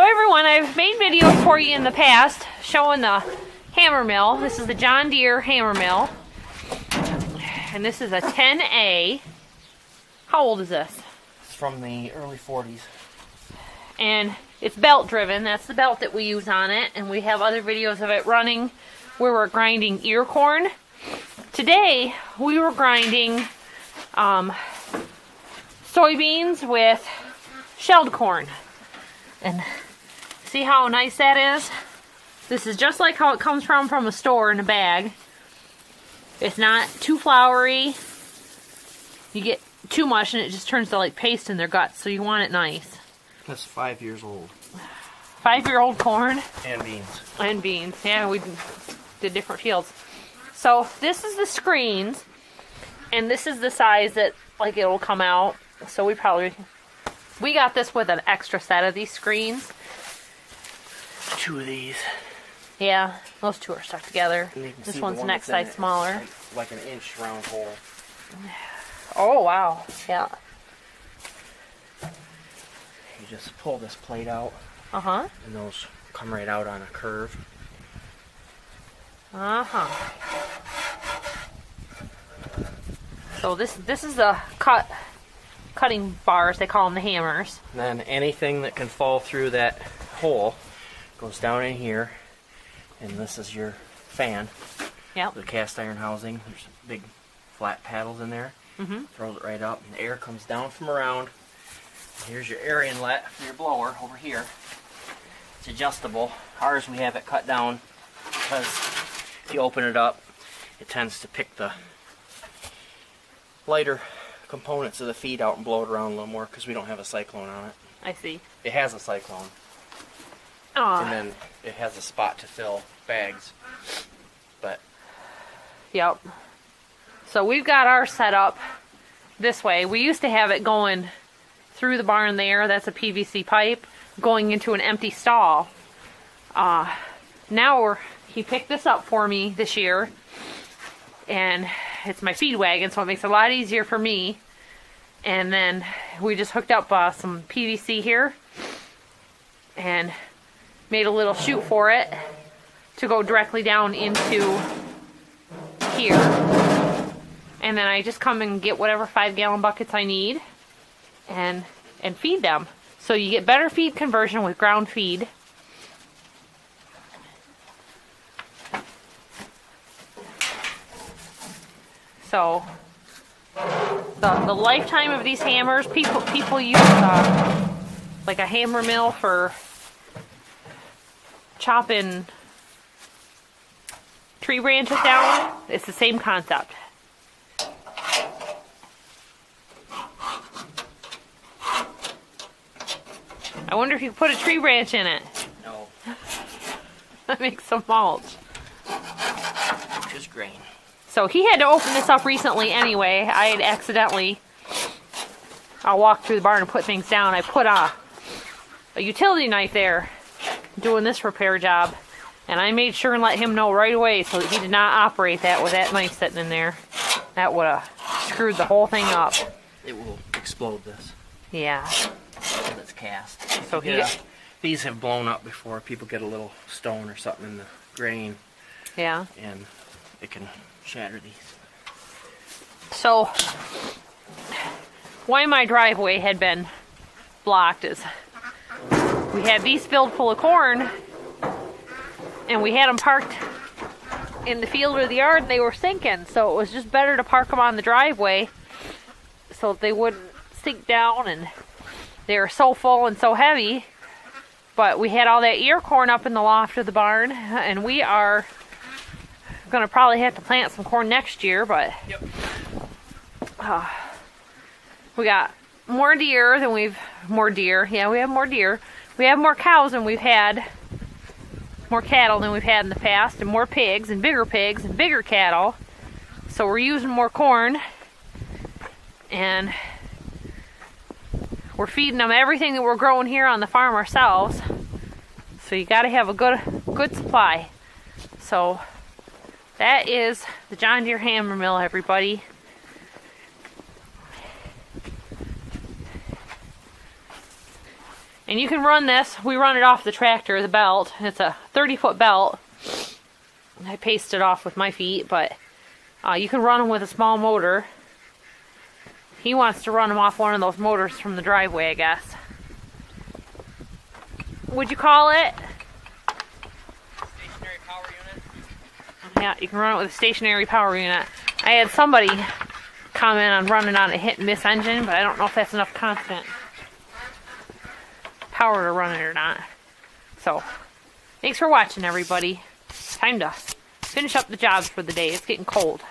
everyone, I've made videos for you in the past showing the Hammermill. This is the John Deere Hammermill. And this is a 10A. How old is this? It's from the early 40s. And it's belt driven. That's the belt that we use on it. And we have other videos of it running where we're grinding ear corn. Today, we were grinding soybeans with shelled corn. And see how nice that is? This is just like how it comes from a store in a bag. It's not too floury. You get too much and it just turns to like paste in their guts, so you want it nice. That's 5 years old. 5-year-old corn. And beans. And beans. Yeah, we did different fields. So this is the screens, and this is the size that like it'll come out. So we got this with an extra set of these screens. 2 of these. Yeah, those two are stuck together. This one's next size smaller. Like an inch round hole. Oh wow, yeah. You just pull this plate out. Uh-huh. And those come right out on a curve. Uh-huh. So this is the cutting bars, they call them the hammers. And then anything that can fall through that hole goes down in here, and this is your fan. Yep. The cast iron housing. There's big flat paddles in there. Mm-hmm. Throws it right up, and the air comes down from around. Here's your air inlet for your blower over here. It's adjustable. Ours, we have it cut down because if you open it up, it tends to pick the lighter components of the feed out and blow it around a little more because we don't have a cyclone on it. I see. It has a cyclone. Oh. And then it has a spot to fill bags. But Yep. So we've got ours set up this way. We used to have it going through the barn there. That's a PVC pipe going into an empty stall. Now he picked this up for me this year, and it's my feed wagon, so it makes it a lot easier for me. And then we just hooked up some PVC here and made a little chute for it to go directly down into here. And then I just come and get whatever 5-gallon buckets I need and feed them. So you get better feed conversion with ground feed. So the lifetime of these hammers, people use like a Hammermill for chopping tree branches down. It's the same concept. I wonder if you could put a tree branch in it. no, That makes some mulch. just grain. So he had to open this up recently anyway. I had accidentally, I'll walk through the barn and put things down. I put a utility knife there doing this repair job. And I made sure and let him know right away so that he did not operate that with that knife sitting in there. That would have screwed the whole thing up. It will explode this. Yeah. Because it's cast. So these have blown up before. People get a little stone or something in the grain. Yeah. And it can shatter these. So why my driveway had been blocked is we had these filled full of corn, and we had them parked in the field or the yard, and they were sinking. So it was just better to park them on the driveway so they wouldn't sink down, and they were so full and so heavy. But we had all that ear corn up in the loft of the barn, and we are going to probably have to plant some corn next year, but yep. We got more deer. Yeah, we have more deer. We have more cows than we've had, more cattle than we've had in the past, and more pigs and bigger cattle. So we're using more corn, and we're feeding them everything that we're growing here on the farm ourselves. So you got to have a good supply. So that is the John Deere Hammermill, everybody. And you can run this. We run it off the tractor, the belt. It's a 30-foot belt. I paste it off with my feet, but you can run them with a small motor. He wants to run them off one of those motors from the driveway, I guess. What'd you call it? Stationary power unit. Yeah, you can run it with a stationary power unit. I had somebody comment on running on a hit and miss engine, but I don't know if that's enough constant power to run it or not. So, thanks for watching, everybody. Time to finish up the jobs for the day. It's getting cold.